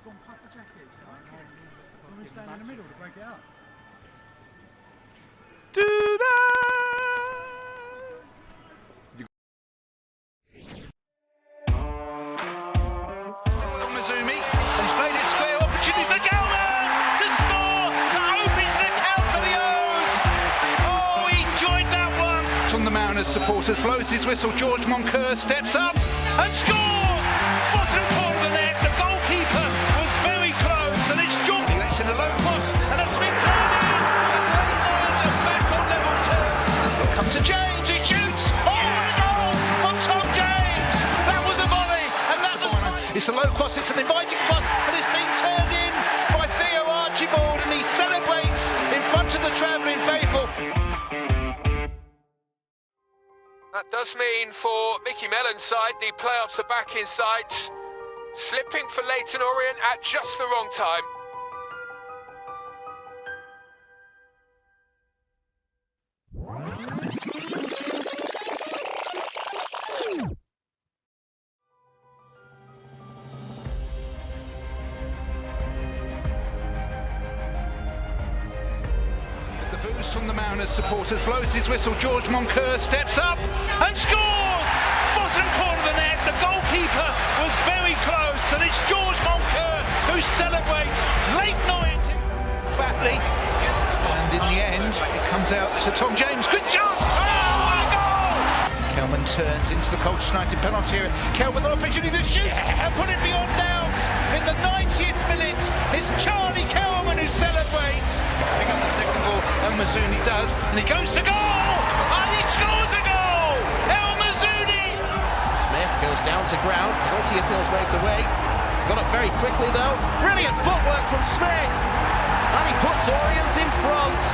gone puffer jackets. I'm going to stand in the middle to break it up. Mazumi, and he's played it square. Opportunity for Gelman to score to open the count for the O's. Oh, he enjoyed that one. From the Mariners supporters, blows his whistle. George Moncur steps up and scores. Bottom corner of the net. The goalkeeper was very close, and it's George. He lets in a low cross, and a spin turn in. And Lions are back on level terms. He'll come to James. He shoots. Oh, and a goal from Tom James. That was a volley, and that was. It's a low cross, it's an inviting cross, but it's been turned in by Theo Archibald, and he celebrates in front of the travelling faithful. That does mean for Mickey Mellon's side, the playoffs are back in sight. Slipping for Leyton Orient at just the wrong time. The boost from the Mariners supporters, blows his whistle. George Moncur steps up and scores. Bottom corner of the net. The goalkeeper was very close, and it's George Moncur who celebrates. Leyton Orient Batley, and in the end it comes out to Tom James. Good job. Oh, what a goal! Kelman turns into the Colchester United penalty area. Kelman with an opportunity to shoot and put it beyond doubts. In the 90th minute, it's Charlie Kelman who celebrates. Pick up the second ball, El Mazuni does, and he goes to goal, and he scores a goal! El Mazuni! Smith goes down to ground, penalty appeals waved away. He's got up very quickly though. Brilliant footwork from Smith, and he puts Orient in front.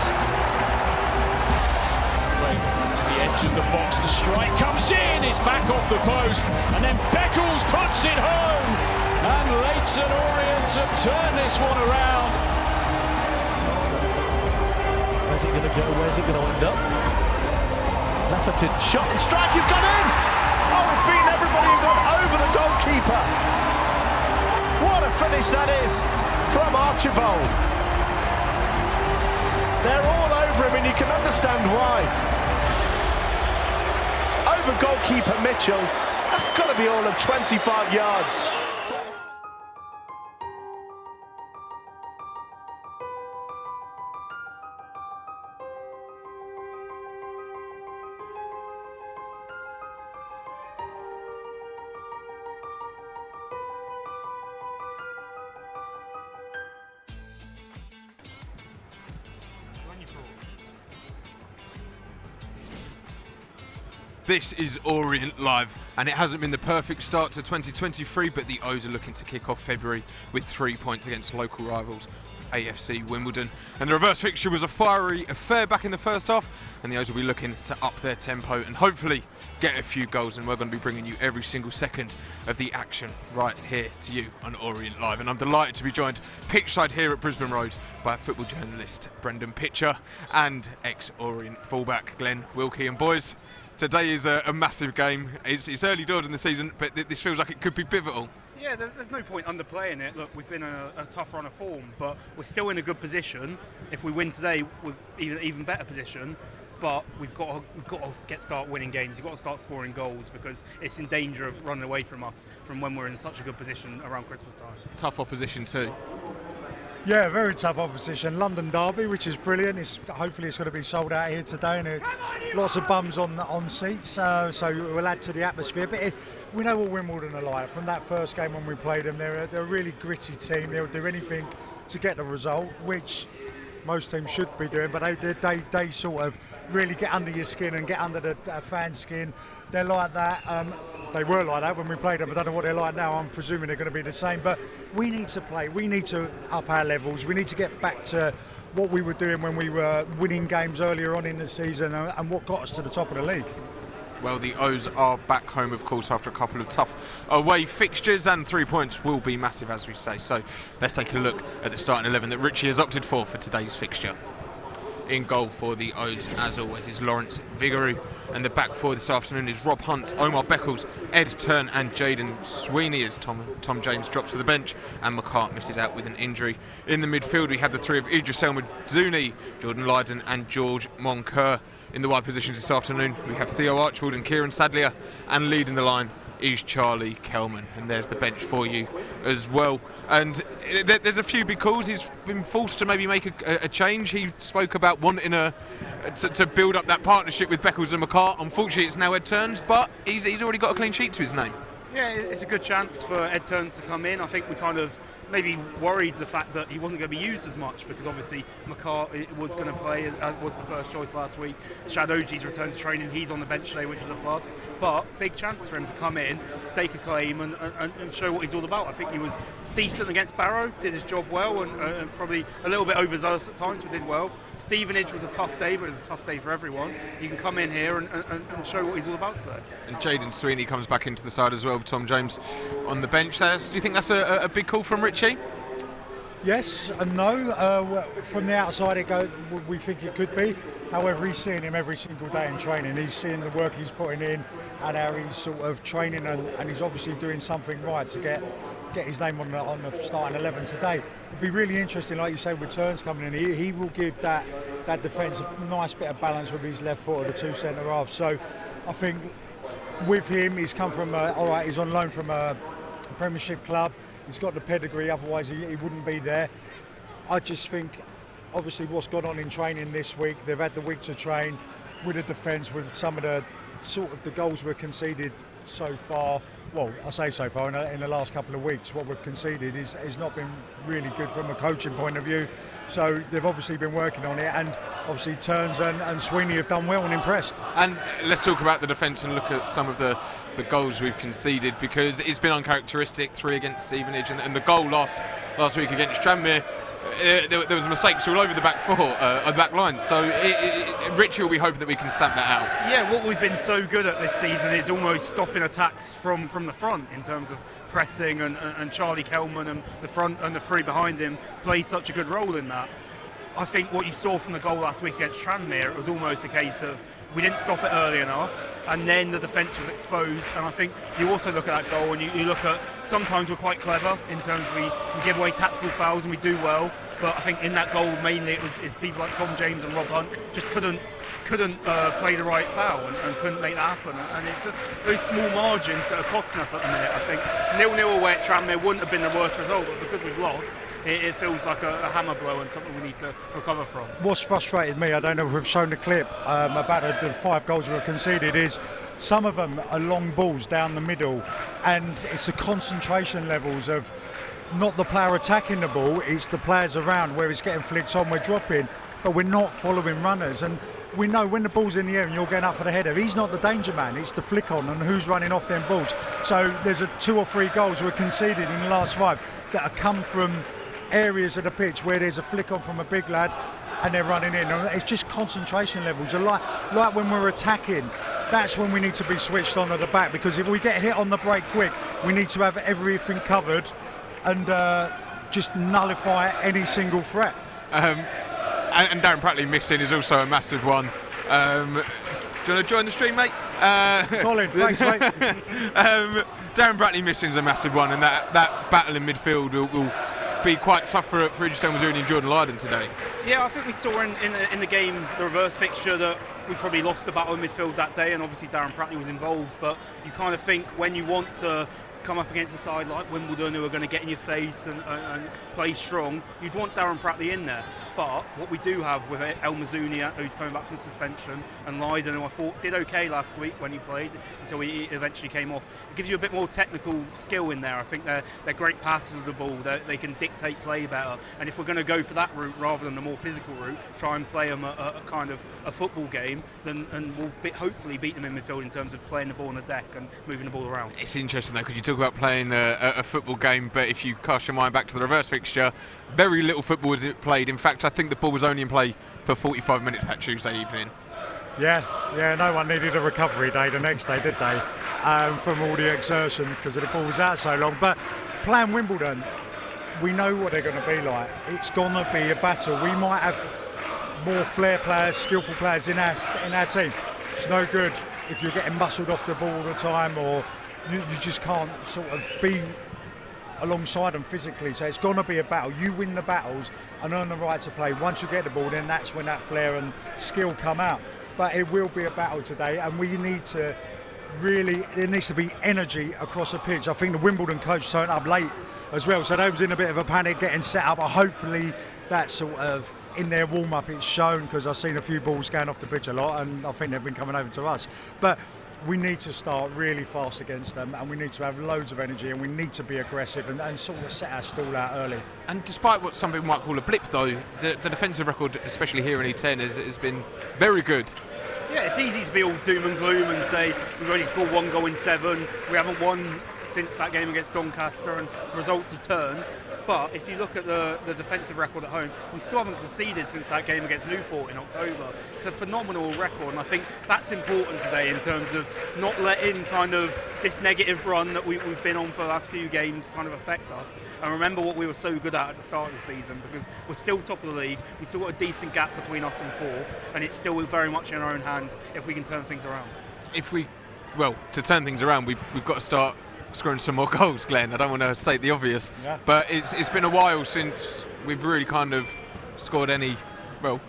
To the edge of the box, the strike comes in, it's back off the post, and then Beckles puts it home, and Leyton Orient have turned this one around. Where's it going to go? Where's it going to end up? Lefferton shot and strike, he's gone in! Oh, it's beaten everybody and gone over the goalkeeper. What a finish that is from Archibald. They're all over him, and you can understand why. Over goalkeeper Mitchell, that's got to be all of 25 yards. This is Orient Live, and it hasn't been the perfect start to 2023, but the O's are looking to kick off February with 3 points against local rivals AFC Wimbledon. And the reverse fixture was a fiery affair back in the first half, and the O's will be looking to up their tempo and hopefully get a few goals, and we're going to be bringing you every single second of the action right here to you on Orient Live. And I'm delighted to be joined pitchside here at Brisbane Road by football journalist Brendan Pitcher and ex-Orient fullback Glenn Wilkie. And boys, today is a massive game. It's early doors in the season, but this feels like it could be pivotal. Yeah, there's no point underplaying it. Look, we've been in a tough run of form, but we're still in a good position. If we win today, we're even better position. But we've got to start winning games. You've got to start scoring goals, because it's in danger of running away from us from when we're in such a good position around Christmas time. Tough opposition too. Yeah, very tough opposition. London derby, which is brilliant. Hopefully it's going to be sold out here today, and lots of bums on seats, so we'll add to the atmosphere. But we know what Wimbledon are like. From that first game when we played them, they're a really gritty team. They'll do anything to get the result, which most teams should be doing, but they sort of really get under your skin and get under the fan skin. They're like that. They were like that when we played them. I don't know what they're like now. I'm presuming they're going to be the same. But we need to play. We need to up our levels. We need to get back to what we were doing when we were winning games earlier on in the season, and what got us to the top of the league. Well, the O's are back home, of course, after a couple of tough away fixtures, and 3 points will be massive, as we say. So let's take a look at the starting 11 that Richie has opted for today's fixture. In goal for the O's, as always, is Lawrence Vigouroux. And the back four this afternoon is Rob Hunt, Omar Beckles, Ed Turn and Jaden Sweeney, as Tom James drops to the bench and McCart misses out with an injury. In the midfield we have the three of Idris El Mazzouni, Jordan Lydon and George Moncur. In the wide positions this afternoon we have Theo Archibald and Kieran Sadlier, and leading the line is Charlie Kelman, and there's the bench for you as well. And there's a few big calls. He's been forced to maybe make a change. He spoke about wanting to build up that partnership with Beckles and McCart. Unfortunately, it's now Ed Turns, but he's already got a clean sheet to his name. Yeah, it's a good chance for Ed Turns to come in. I think we kind of maybe worried the fact that he wasn't going to be used as much, because obviously McCart was going to play, was the first choice last week. Shadoji's returned to training, he's on the bench today, which is a plus. But big chance for him to come in, stake a claim and show what he's all about. I think he was decent against Barrow, did his job well, and probably a little bit overzealous at times, but did well. Stevenage was a tough day, but it was a tough day for everyone. He can come in here and show what he's all about today. And Jaden Sweeney comes back into the side as well, with Tom James on the bench. Do you think that's a big call from Richie? Yes and no. From the outside, we think it could be. However, he's seeing him every single day in training. He's seeing the work he's putting in and how he's sort of training, and he's obviously doing something right to get his name on the starting 11 today. It'd be really interesting, like you say, with Turns coming in. He will give that defence a nice bit of balance with his left foot of the two centre halves. So I think with him, he's come from he's on loan from a Premiership club. He's got the pedigree, otherwise he wouldn't be there. I just think, obviously, what's gone on in training this week, they've had the week to train with the defence, with some of the sort of the goals we've conceded so far. Well, I say so far, in the last couple of weeks, what we've conceded has not been really good from a coaching point of view. So they've obviously been working on it, and obviously Turns and Sweeney have done well and impressed. And let's talk about the defence and look at some of the goals we've conceded, because it's been uncharacteristic. 3 against Stevenage, and the goal last week against Tranmere, there was mistakes all over the back four, the back line. So Richie will be hoping that we can stamp that out. Yeah, what we've been so good at this season is almost stopping attacks from the front in terms of pressing, and Charlie Kelman and the front and the three behind him plays such a good role in that. I think what you saw from the goal last week against Tranmere, it was almost a case of we didn't stop it early enough, and then the defence was exposed. And I think you also look at that goal, and you look at, sometimes we're quite clever in terms of we give away tactical fouls and we do well, but I think in that goal mainly it was people like Tom James and Rob Hunt just couldn't play the right foul and couldn't make that happen. And it's just those small margins that are costing us at the minute. I think 0-0 away at Tranmere wouldn't have been the worst result, but because we've lost, it feels like a hammer blow and something we need to recover from. What's frustrated me, I don't know if we've shown the clip about the 5 goals we've conceded, is some of them are long balls down the middle, and it's the concentration levels of not the player attacking the ball, it's the players around where it's getting flicked on, we're dropping, but we're not following runners. And we know when the ball's in the air and you're getting up for the header, he's not the danger man, it's the flick on and who's running off them balls. So there's 2 or 3 goals we're conceded in the last 5 that have come from areas of the pitch where there's a flick on from a big lad and they're running in. And it's just concentration levels. Like when we're attacking, that's when we need to be switched on at the back, because if we get hit on the break quick, we need to have everything covered and just nullify any single threat. And Darren Pratley missing is also a massive one. Do you want to join the stream, mate? Colin, thanks, mate. Darren Pratley missing is a massive one, and that battle in midfield will be quite tough for Idris El Mazzouni and Jordan Lydon today. Yeah, I think we saw in the game, the reverse fixture, that we probably lost the battle in midfield that day, and obviously Darren Pratley was involved, but you kind of think when you want to come up against a side like Wimbledon who are going to get in your face and play strong, you'd want Darren Pratley in there. But what we do have with El Mazzouni, who's coming back from suspension, and Lydon, who I thought did okay last week when he played until he eventually came off, it gives you a bit more technical skill in there. I think they're great passers of the ball. They can dictate play better. And if we're going to go for that route rather than the more physical route, try and play them a kind of a football game, then we'll hopefully beat them in midfield in terms of playing the ball on the deck and moving the ball around. It's interesting though, because you talk about playing a football game, but if you cast your mind back to the reverse fixture, very little football was played. In fact, I think the ball was only in play for 45 minutes that Tuesday evening. Yeah, no one needed a recovery day the next day, did they? From all the exertion, because the ball was out so long. But playing Wimbledon, we know what they're going to be like. It's going to be a battle. We might have more flair players, skillful players in our team. It's no good if you're getting muscled off the ball all the time, or you just can't sort of be alongside them physically. So it's going to be a battle. You win the battles and earn the right to play. Once you get the ball, then that's when that flair and skill come out. But it will be a battle today, and we need to really, there needs to be energy across the pitch. I think the Wimbledon coach turned up late as well, so they was in a bit of a panic getting set up. Hopefully that sort of in their warm-up it's shown, because I've seen a few balls going off the pitch a lot, and I think they've been coming over to us. But we need to start really fast against them, and we need to have loads of energy, and we need to be aggressive and sort of set our stall out early. And despite what some people might call a blip, though, the defensive record, especially here in E10, has been very good. Yeah, it's easy to be all doom and gloom and say we've only scored 1 goal in 7, we haven't won since that game against Doncaster, and results have turned. But if you look at the defensive record at home, we still haven't conceded since that game against Newport in October. It's a phenomenal record, and I think that's important today in terms of not letting kind of this negative run that we've been on for the last few games kind of affect us. And remember what we were so good at the start of the season, because we're still top of the league, we still got a decent gap between us and 4th, and it's still very much in our own hands if we can turn things around. To turn things around, we've got to start scoring some more goals, Glenn. I don't want to state the obvious, but it's been a while since we've really kind of scored any. Well,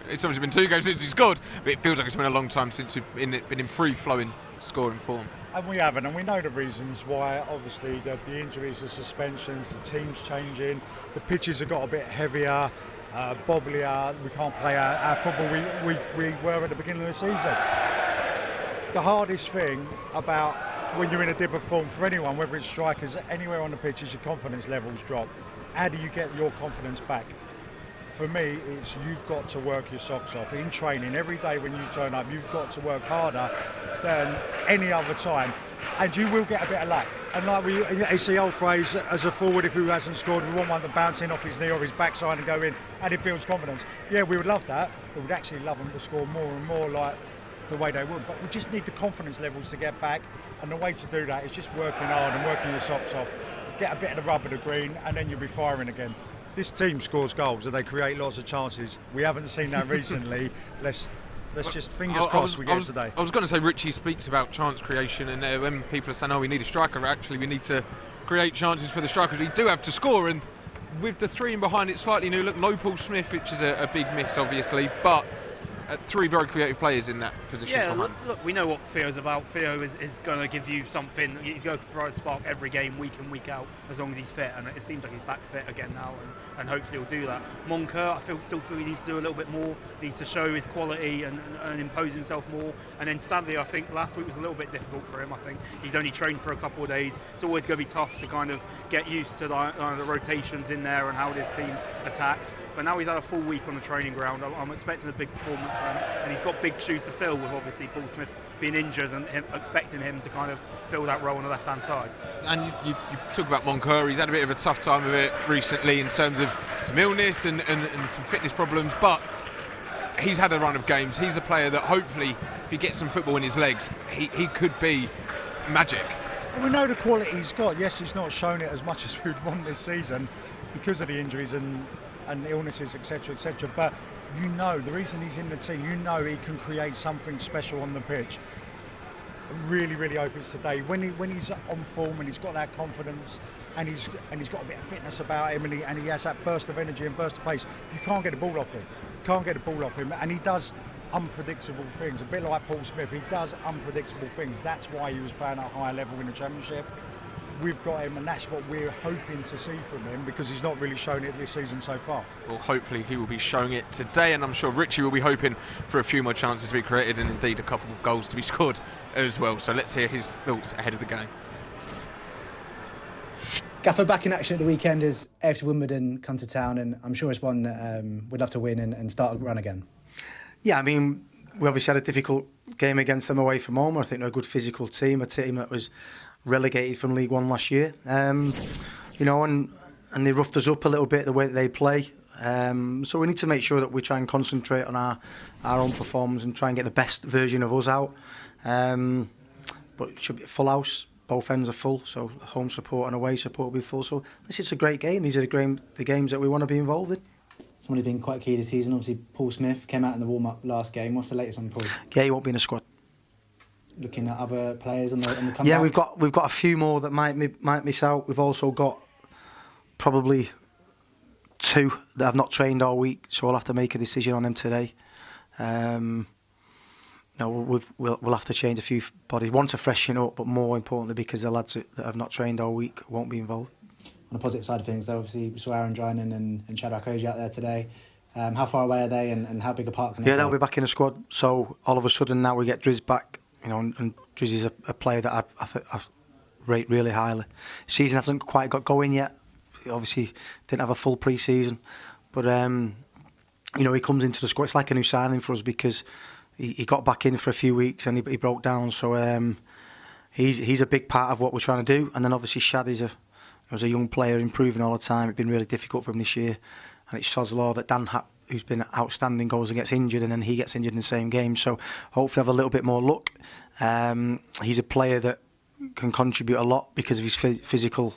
it's obviously been 2 games since we scored, but it feels like it's been a long time since we've been in free-flowing scoring form. And we haven't, and we know the reasons why. Obviously, the injuries, the suspensions, the team's changing, the pitches have got a bit heavier, bobblier. We can't play our football we were at the beginning of the season. The hardest thing about when you're in a dip of form for anyone, whether it's strikers, anywhere on the pitch, is your confidence levels drop. How do you get your confidence back? For me, it's you've got to work your socks off. In training, every day when you turn up, you've got to work harder than any other time. And you will get a bit of luck. And like it's the old phrase, as a forward, if he hasn't scored, we want one to bounce in off his knee or his backside and go in, and it builds confidence. Yeah, we would love that, but we'd actually love them to score more and more like the way they would. But we just need the confidence levels to get back, and the way to do that is just working hard and working your socks off. Get a bit of the rub of the green, and then you'll be firing again. This team scores goals and they create lots of chances. We haven't seen that recently. Let's just fingers crossed we get it today. I was going to say Richie speaks about chance creation, and when people are saying, oh, we need a striker, actually we need to create chances for the strikers. We do have to score, and with the 3 in behind, it's slightly new. Look, no Paul Smith, which is a big miss, obviously, but 3 very creative players in that position. Yeah, look, we know what Theo's about. Theo is going to give you something. He's going to provide a spark every game, week in, week out, as long as he's fit. And it seems like he's back fit again now, and hopefully he'll do that. Moncur, I still feel he needs to do a little bit more. Needs to show his quality and impose himself more. And then sadly, I think last week was a little bit difficult for him. I think he'd only trained for a couple of days. It's always going to be tough to kind of get used to the rotations in there and how this team attacks. But now he's had a full week on the training ground. I'm expecting a big performance from him. And he's got big shoes to fill, with obviously Paul Smith being injured and expecting him to kind of fill that role on the left-hand side. And you talk about Moncur. He's had a bit of a tough time of it recently in terms of some illness and some fitness problems, but he's had a run of games. He's a player that hopefully, if he gets some football in his legs, he could be magic. We know the quality he's got. Yes, he's not shown it as much as we'd want this season because of the injuries and illnesses, etc., etc. But you know, the reason he's in the team, you know he can create something special on the pitch. Really, really hope it's today. When he's on form and he's got that confidence and he's got a bit of fitness about him and he has that burst of energy and burst of pace, you can't get the ball off him. You can't get the ball off him, and he does unpredictable things. A bit like Paul Smith, he does unpredictable things. That's why he was playing at a higher level in the Championship. We've got him, and that's what we're hoping to see from him, because he's not really shown it this season so far. Well, hopefully he will be showing it today, and I'm sure Richie will be hoping for a few more chances to be created and indeed a couple of goals to be scored as well. So let's hear his thoughts ahead of the game. Gaffer, back in action at the weekend as AFC Wimbledon come to town, and I'm sure it's one that we'd love to win and start a run again. Yeah, I mean, we obviously had a difficult game against them away from home. I think they're a good physical team, a team that was relegated from League One last year. And they roughed us up a little bit the way that they play. So we need to make sure that we try and concentrate on our own performance and try and get the best version of us out. But it should be a full house. Both ends are full, so home support and away support will be full. So this is a great game. These are the games that we want to be involved in. someone who's been quite key this season. Obviously, Paul Smith came out in the warm-up last game. What's the latest on Paul? Yeah, he won't be in the squad. Looking at other players on the comeback? Yeah, we've got a few more that might miss out. We've also got probably 2 that have not trained all week, so we'll have to make a decision on them today. We'll have to change a few bodies. One to freshen up, but more importantly because the lads that have not trained all week won't be involved. On the positive side of things, though, obviously we saw Aaron Drinan and Shadrach Oji out there today. How far away are they, and how big a part can they play? They'll be back in the squad. So all of a sudden now we get Driz back. And Driz is a player that I rate really highly. Season hasn't quite got going yet. He obviously didn't have a full pre-season, but he comes into the squad. It's like a new signing for us because he got back in for a few weeks and he broke down. So he's a big part of what we're trying to do. And then obviously Shad is a young player improving all the time. It's been really difficult for him this year, and it's sod's law that Dan who's been outstanding, goes and gets injured, and then he gets injured in the same game. So hopefully have a little bit more luck. He's a player that can contribute a lot because of his physical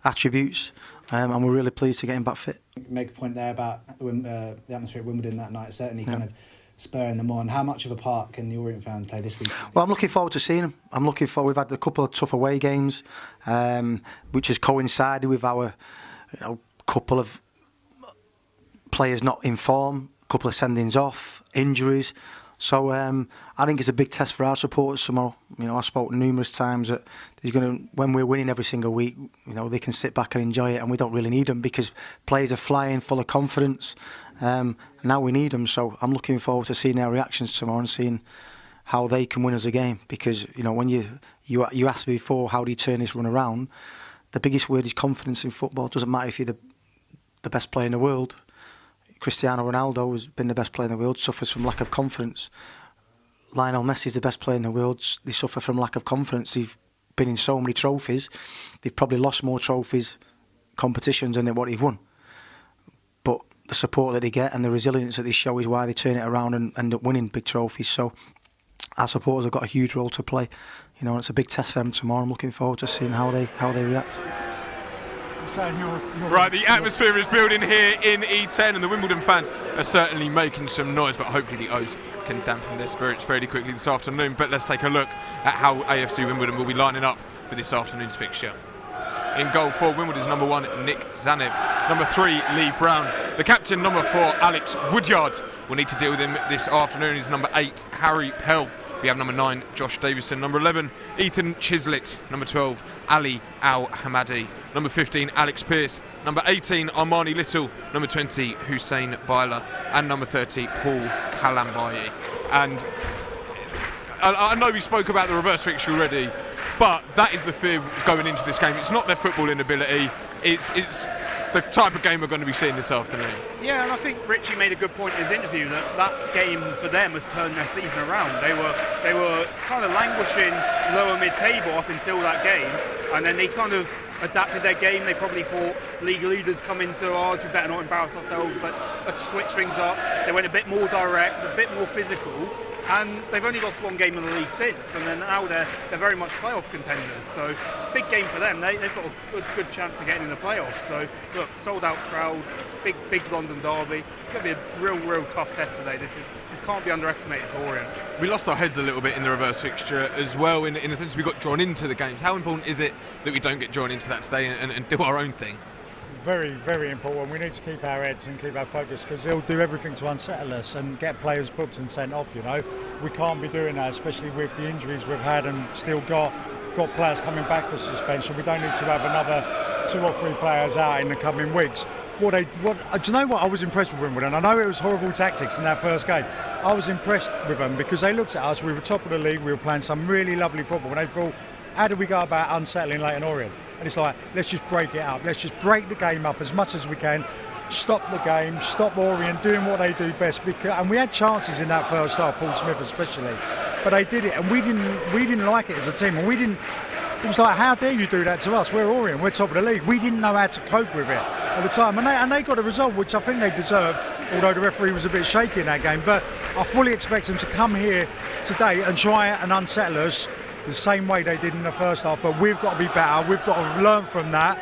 attributes, and we're really pleased to get him back fit. Make a point there about the atmosphere at Wimbledon that night, certainly kind of spurring them on. How much of a part can the Orient fans play this week? Well, I'm looking forward to seeing them. We've had a couple of tough away games, which has coincided with our couple of players not in form, a couple of sendings off, injuries. So I think it's a big test for our supporters tomorrow. I spoke numerous times that when we're winning every single week, they can sit back and enjoy it, and we don't really need them because players are flying, full of confidence. Now we need them, so I'm looking forward to seeing their reactions tomorrow and seeing how they can win us a game. Because when you asked me before, how do you turn this run around? The biggest word is confidence in football. It doesn't matter if you're the best player in the world. Cristiano Ronaldo has been the best player in the world, suffers from lack of confidence. Lionel Messi is the best player in the world. They suffer from lack of confidence. They've been in so many trophies. They've probably lost more trophies, competitions than what they've won. But the support that they get and the resilience that they show is why they turn it around and end up winning big trophies. So our supporters have got a huge role to play. It's a big test for them tomorrow. I'm looking forward to seeing how they react. Right, the atmosphere is building here in E10, and the Wimbledon fans are certainly making some noise, but hopefully the O's can dampen their spirits fairly quickly this afternoon. But let's take a look at how AFC Wimbledon will be lining up for this afternoon's fixture. In goal for Wimbledon's number 1, Nick Zanev. Number 3, Lee Brown. The captain, number 4, Alex Woodyard. We'll need to deal with him this afternoon. He's number 8, Harry Pell. We have number 9, Josh Davison. Number 11, Ethan Chislett. Number 12, Ali Al-Hamadi. Number 15, Alex Pearce. Number 18, Armani Little. Number 20, Hussein Byler. And number 30, Paul Kalambayi. And I know we spoke about the reverse fixture already, but that is the fear going into this game. It's not their footballing ability. It's the type of game we're going to be seeing this afternoon. Yeah, and I think Richie made a good point in his interview that game for them has turned their season around. They were kind of languishing lower mid-table up until that game, and then they kind of adapted their game. They probably thought league leaders come into ours, we better not embarrass ourselves, let's switch things up. They went a bit more direct, a bit more physical, and they've only lost one game in the league since, and then now they're very much playoff contenders. So big game for them. They've got a good chance of getting in the playoffs. So look, sold out crowd, big London derby. It's going to be a real tough test today. This can't be underestimated for Orient. We lost our heads a little bit in the reverse fixture as well. In a sense, we got drawn into the games. How important is it that we don't get drawn into that today and do our own thing? Very, very important. We need to keep our heads and keep our focus, because they'll do everything to unsettle us and get players booked and sent off. We can't be doing that, especially with the injuries we've had and still got players coming back for suspension. We don't need to have another 2 or 3 players out in the coming weeks. Do you know what? I was impressed with Wimbledon. I know it was horrible tactics in that first game. I was impressed with them because they looked at us. We were top of the league. We were playing some really lovely football, and they thought, how do we go about unsettling Leyton Orient? And it's like, let's just break it up. Let's just break the game up as much as we can. Stop the game, stop Orient doing what they do best. And we had chances in that first half, Paul Smith especially, but they did it, and we didn't like it as a team. And it was like, how dare you do that to us? We're Orient, we're top of the league. We didn't know how to cope with it at the time, and they got a result which I think they deserved, although the referee was a bit shaky in that game. But I fully expect them to come here today and try and unsettle us the same way they did in the first half. But we've got to be better. We've got to learn from that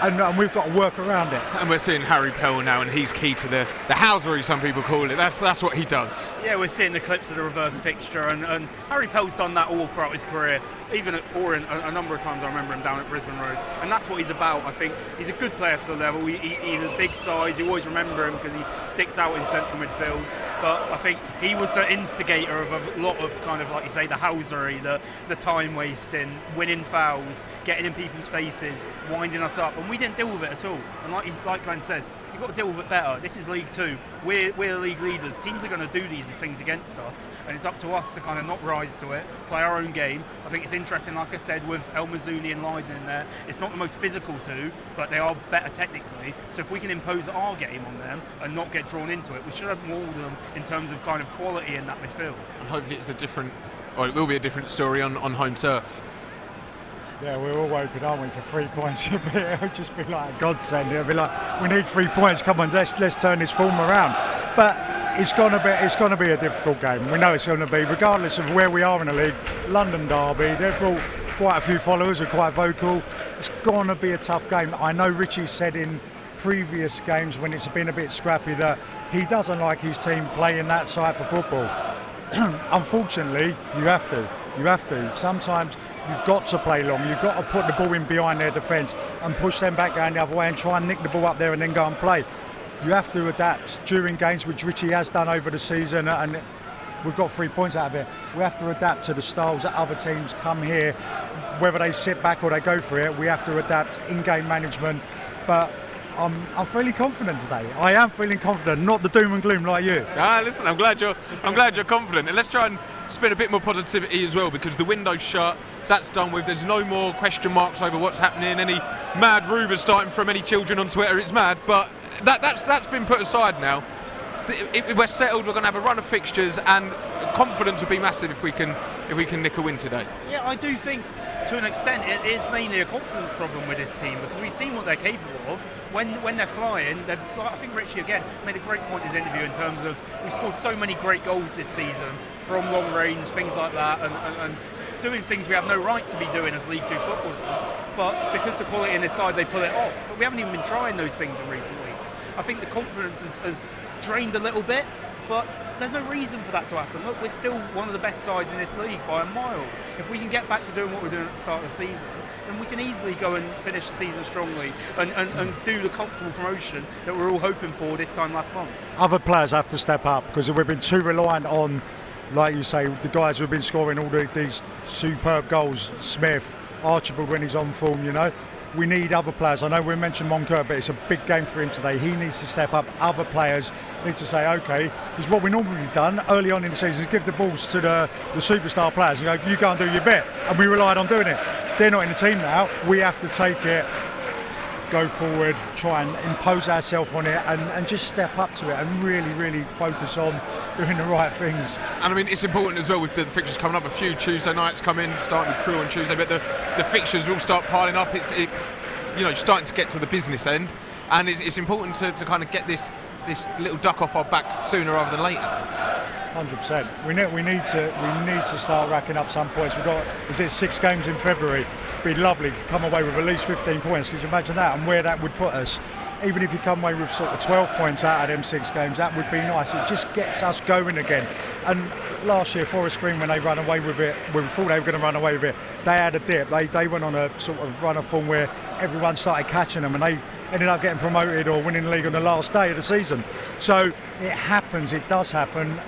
and we've got to work around it. And we're seeing Harry Pell now, and he's key to the housery, some people call it. That's what he does. Yeah, we're seeing the clips of the reverse fixture, and Harry Pell's done that all throughout his career. Even at Orient, a number of times I remember him down at Brisbane Road, and that's what he's about. I think he's a good player for the level. He's a big size. You always remember him because he sticks out in central midfield. But I think he was the instigator of a lot of kind of, like you say, the housery, the time wasting, winning fouls, getting in people's faces, winding us up, and we didn't deal with it at all. And like Glenn says, you've got to deal with it better. This is League Two. We're the league leaders. Teams are going to do these things against us, and it's up to us to kind of not rise to it, play our own game. I think it's interesting, like I said, with El Mazouni and Leyton in there. It's not the most physical two, but they are better technically. So if we can impose our game on them and not get drawn into it, we should have more of them in terms of kind of quality in that midfield. And hopefully it will be a different story on home turf. Yeah, we're all hoping, aren't we, for 3 points? It'll just be like a godsend. It'll be like, we need 3 points. Come on, let's turn this form around. But it's gonna be a difficult game. We know it's going to be, regardless of where we are in the league. London derby. They've brought quite a few followers, are quite vocal. It's going to be a tough game. I know Richie said in previous games when it's been a bit scrappy that he doesn't like his team playing that type of football. Unfortunately, you have to. Sometimes you've got to play long. You've got to put the ball in behind their defence and push them back going the other way and try and nick the ball up there and then go and play. You have to adapt during games, which Richie has done over the season, and we've got 3 points out of it. We have to adapt to the styles that other teams come here, whether they sit back or they go for it. We have to adapt in-game management, but I'm feeling confident today. I am feeling confident, not the doom and gloom like you. Listen, I'm glad you're confident, and let's try and spin a bit more positivity as well, because the window's shut. That's done with. There's no more question marks over what's happening. Any mad rumours starting from any children on Twitter. It's mad, but that's been put aside now. If we're settled, we're going to have a run of fixtures, and confidence will be massive if we can nick a win today. Yeah, I do think, to an extent, it is mainly a confidence problem with this team, because we've seen what they're capable of when they're flying. I think Richie again made a great point in his interview in terms of we've scored so many great goals this season from long range, things like that, and doing things we have no right to be doing as League Two footballers, but because the quality in this side, they pull it off. But we haven't even been trying those things in recent weeks. I think the confidence has drained a little bit, but there's no reason for that to happen. Look, we're still one of the best sides in this league by a mile. If we can get back to doing what we're doing at the start of the season, then we can easily go and finish the season strongly and do the comfortable promotion that we're all hoping for this time last month. Other players have to step up, because we've been too reliant on, like you say, the guys who've been scoring all these superb goals. Smith, Archibald when he's on form, you know. We need other players. I know we mentioned Moncur, but it's a big game for him today. He needs to step up. Other players need to say, okay, because what we normally have done early on in the season is give the balls to the superstar players and go, you go and do your bit. And we relied on doing it. They're not in the team now. We have to take it, go forward, try and impose ourselves on it, and just step up to it and really, really focus on doing the right things. And I mean, it's important as well with the fixtures coming up. A few Tuesday nights come in, starting with Crew on Tuesday, but the fixtures will start piling up. It's starting to get to the business end, and it's important to kind of get this little duck off our back sooner rather than later. 100%. We need to start racking up some points. We've got 6 games in February. It'd be lovely to come away with at least 15 points. Could you imagine that and where that would put us? Even if you come away with sort of 12 points out of them 6 games, that would be nice. It just gets us going again. And last year, Forest Green, when they ran away with it, when we thought they were going to run away with it, they had a dip. They went on a sort of run of form where everyone started catching them, and they ended up getting promoted or winning the league on the last day of the season. So it happens. It does happen.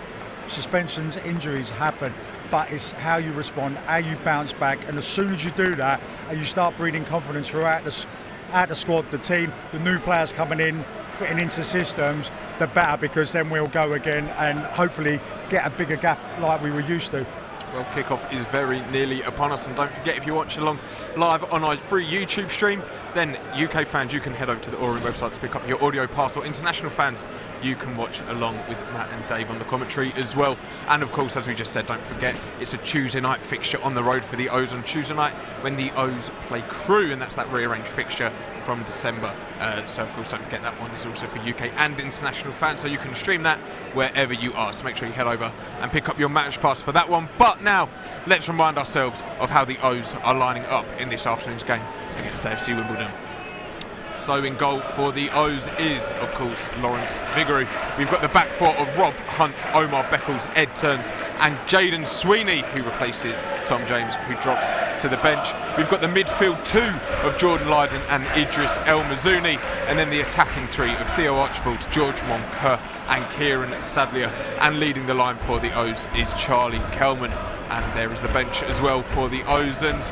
Suspensions, injuries happen, but it's how you respond, how you bounce back, and as soon as you do that and you start breeding confidence throughout the squad, the team, the new players coming in, fitting into systems, the better, because then we'll go again and hopefully get a bigger gap like we were used to. Well, kickoff is very nearly upon us, and don't forget, if you watch along live on our free YouTube stream, then UK fans, you can head over to the Orient website to pick up your audio pass, or international fans, you can watch along with Matt and Dave on the commentary as well. And of course, as we just said, don't forget, it's a Tuesday night fixture on the road for the O's on Tuesday night when the O's play Crew, and that's that rearranged fixture from December. So of course, don't forget, that one is also for UK and international fans, so you can stream that wherever you are. So make sure you head over and pick up your match pass for that one. But now, let's remind ourselves of how the O's are lining up in this afternoon's game against AFC Wimbledon. So in goal for the O's is, of course, Lawrence Vigouroux. We've got the back four of Rob Hunt, Omar Beckles, Ed Turns and Jaden Sweeney, who replaces Tom James, who drops to the bench. We've got the midfield two of Jordan Lydon and Idris El Mazouni, and then the attacking three of Theo Archibald, George Moncur and Kieran Sadlier. And leading the line for the O's is Charlie Kelman. And there is the bench as well for the O's. And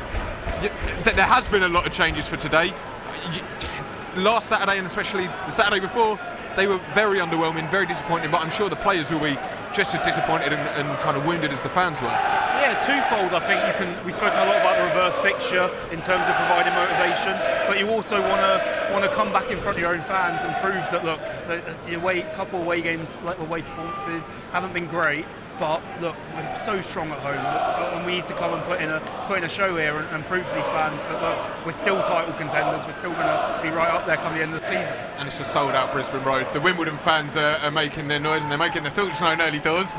there has been a lot of changes for today. Last Saturday and especially the Saturday before, they were very underwhelming, very disappointing, but I'm sure the players will be just as disappointed and kind of wounded as the fans were. Yeah, twofold. I think we've spoken a lot about the reverse fixture in terms of providing motivation, but you also want to come back in front of your own fans and prove that, look, a couple of away games, like away performances, haven't been great. But look, we're so strong at home, and we need to come and put in a show here and prove to these fans that, look, we're still title contenders. We're still going to be right up there come the end of the season. And it's a sold-out Brisbane Road. The Wimbledon fans are making their noise and they're making their thoughts known early doors.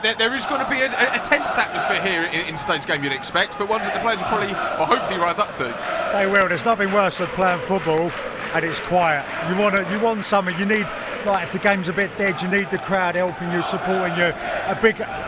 There is going to be a tense atmosphere here in today's game, you'd expect, but one that the players will probably, or hopefully, rise up to. They will. There's nothing worse than playing football and it's quiet. You want something. You need. Like if the game's a bit dead, you need the crowd helping you, supporting you.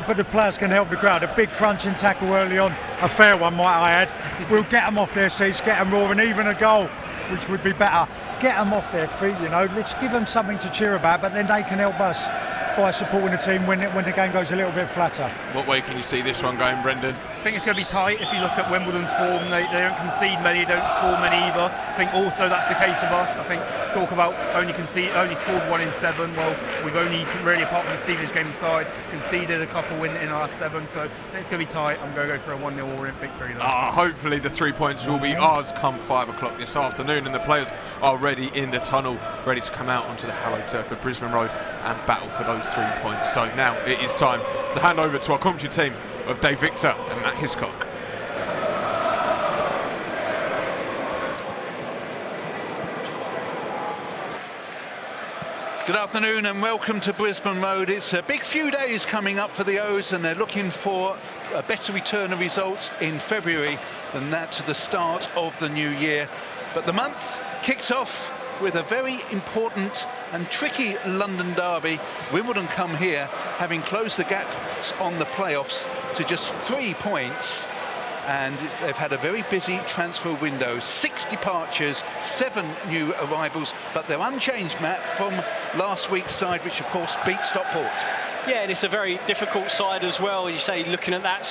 But the players can help the crowd. A big crunching tackle early on, a fair one might I add, will get them off their seats, get them roaring, even a goal, which would be better. Get them off their feet, let's give them something to cheer about, but then they can help us by supporting the team when the game goes a little bit flatter. What way can you see this one going, Brendan? I think it's going to be tight. If you look at Wimbledon's form, they don't concede many, don't score many either. I think also that's the case with us. I think talk about only scored 1 in 7. Well, we've only really, apart from the Stevenage game aside, conceded a couple in our 7. So I think it's going to be tight. I'm going to go for a 1-0 Orient victory. Hopefully the 3 points will be ours come 5 o'clock this afternoon, and the players are ready in the tunnel, ready to come out onto the hallowed turf of Brisbane Road and battle for those 3 points. So now it is time to hand over to our commentary team of Dave Victor and Matt Hiscock. Good afternoon and welcome to Brisbane Road. It's a big few days coming up for the O's, and they're looking for a better return of results in February than that to the start of the new year. But the month kicks off with a very important and tricky London derby. Wimbledon come here having closed the gaps on the playoffs to just 3 points, and they've had a very busy transfer window. 6 departures, 7 new arrivals, but they're unchanged, Matt, from last week's side, which of course beat Stockport. Yeah, and it's a very difficult side as well. You say, looking at that